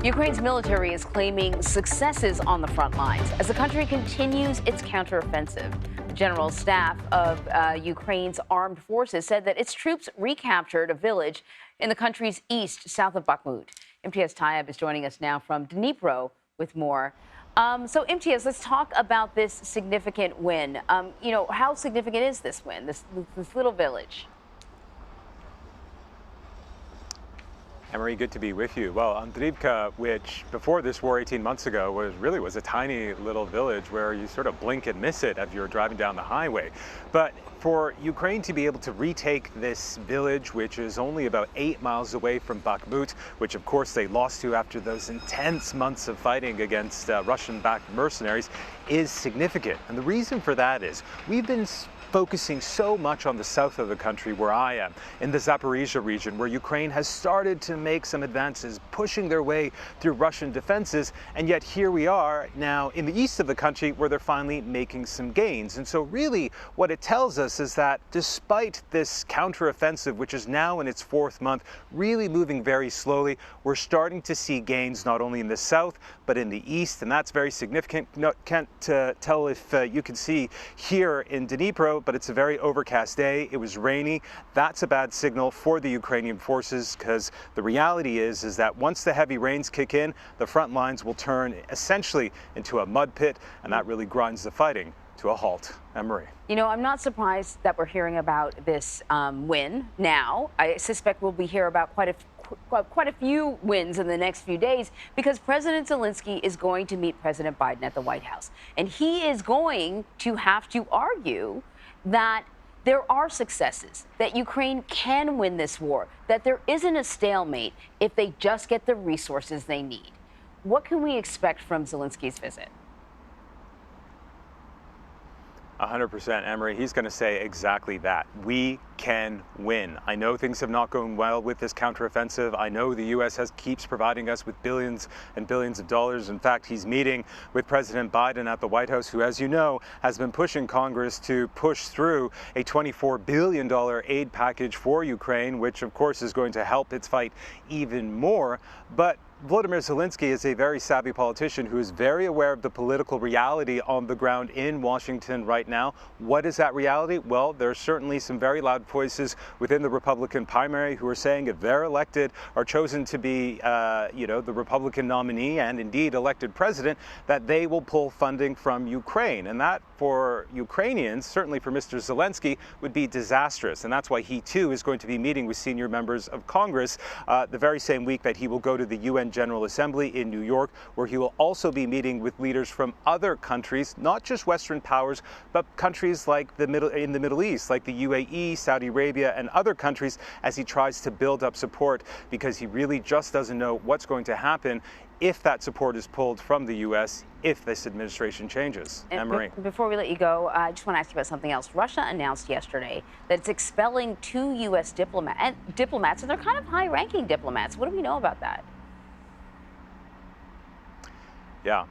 Ukraine's military is claiming successes on the front lines as the country continues its counteroffensive. The General Staff of Ukraine's armed forces said that its troops recaptured a village in the country's east, south of Bakhmut. Imtiaz Tyab is joining us now from Dnipro with more. So, Imtiaz, let's talk about this significant win. How significant is this win, this little village? Emery, good to be with you. Well, Andrivka, which before this war 18 months ago was a tiny little village where you sort of blink and miss it as you're driving down the highway. But for Ukraine to be able to retake this village, which is only about 8 miles away from Bakhmut, which of course they lost to after those intense months of fighting against Russian-backed mercenaries, is significant. And the reason for that is we've been focusing so much on the south of the country where I am, in the Zaporizhia region, where Ukraine has started to make some advances, pushing their way through Russian defenses, and yet here we are now in the east of the country where they're finally making some gains. And so really what it tells us is that despite this counteroffensive, which is now in its 4th month, really moving very slowly, we're starting to see gains not only in the south, but in the east, and that's very significant. Can't tell if you can see here in Dnipro, but it's a very overcast day. It was rainy. That's a bad signal for the Ukrainian forces, because the reality is that once the heavy rains kick in, the front lines will turn essentially into a mud pit, and that really grinds the fighting to a halt. Anne-Marie. I'm not surprised that we're hearing about this win now. I suspect we'll be hearing about quite a few wins in the next few days, because President Zelensky is going to meet President Biden at the White House. And he is going to have to argue that there are successes, that Ukraine can win this war, that there isn't a stalemate if they just get the resources they need. What can we expect from Zelensky's visit? 100%, Emery. He's going to say exactly that. We can win. I know things have not gone well with this counteroffensive. I know the U.S. keeps providing us with billions and billions of dollars. In fact, he's meeting with President Biden at the White House, who, as you know, has been pushing Congress to push through a $24 billion aid package for Ukraine, which, of course, is going to help its fight even more. But Volodymyr Zelensky is a very savvy politician who is very aware of the political reality on the ground in Washington right now. What is that reality? Well, there are certainly some very loud voices within the Republican primary who are saying if they're elected or chosen to be, the Republican nominee and indeed elected president, that they will pull funding from Ukraine. And that, for Ukrainians, certainly for Mr. Zelensky, would be disastrous. And that's why he, too, is going to be meeting with senior members of Congress the very same week that he will go to the UN General Assembly in New York, where he will also be meeting with leaders from other countries, not just Western powers, but countries like in the Middle East, like the UAE, Saudi Arabia, and other countries, as he tries to build up support, because he really just doesn't know what's going to happen if that support is pulled from the U.S., if this administration changes. Anne-Marie. Before we let you go, I just want to ask you about something else. Russia announced yesterday that it's expelling 2 U.S. diplomats, and they're kind of high-ranking diplomats. What do we know about that? Yeah,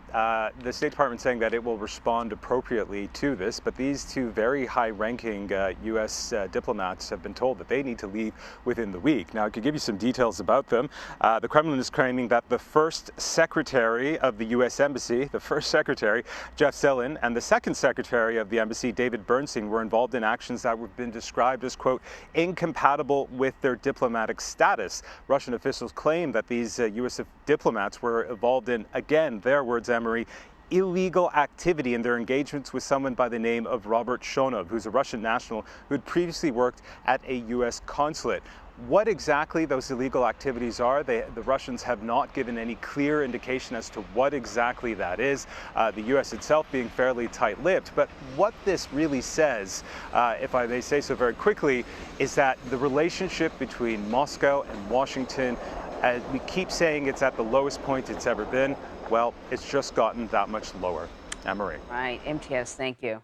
the State Department saying that it will respond appropriately to this, but these 2 very high-ranking U.S. diplomats have been told that they need to leave within the week. Now, I could give you some details about them. The Kremlin is claiming that the first secretary of the U.S. Embassy, Jeff Zelin, and the second secretary of the embassy, David Bernstein, were involved in actions that have been described as, quote, incompatible with their diplomatic status. Russian officials claim that these U.S. diplomats were involved in, again, their words, Emery, illegal activity in their engagements with someone by the name of Robert Shonov, who's a Russian national who had previously worked at a U.S. consulate. What exactly those illegal activities are, the Russians have not given any clear indication as to what exactly that is, the U.S. itself being fairly tight-lipped. But what this really says, if I may say so very quickly, is that the relationship between Moscow and Washington, as we keep saying it's at the lowest point it's ever been, well, it's just gotten that much lower. Anne-Marie. Right. Imtiaz, thank you.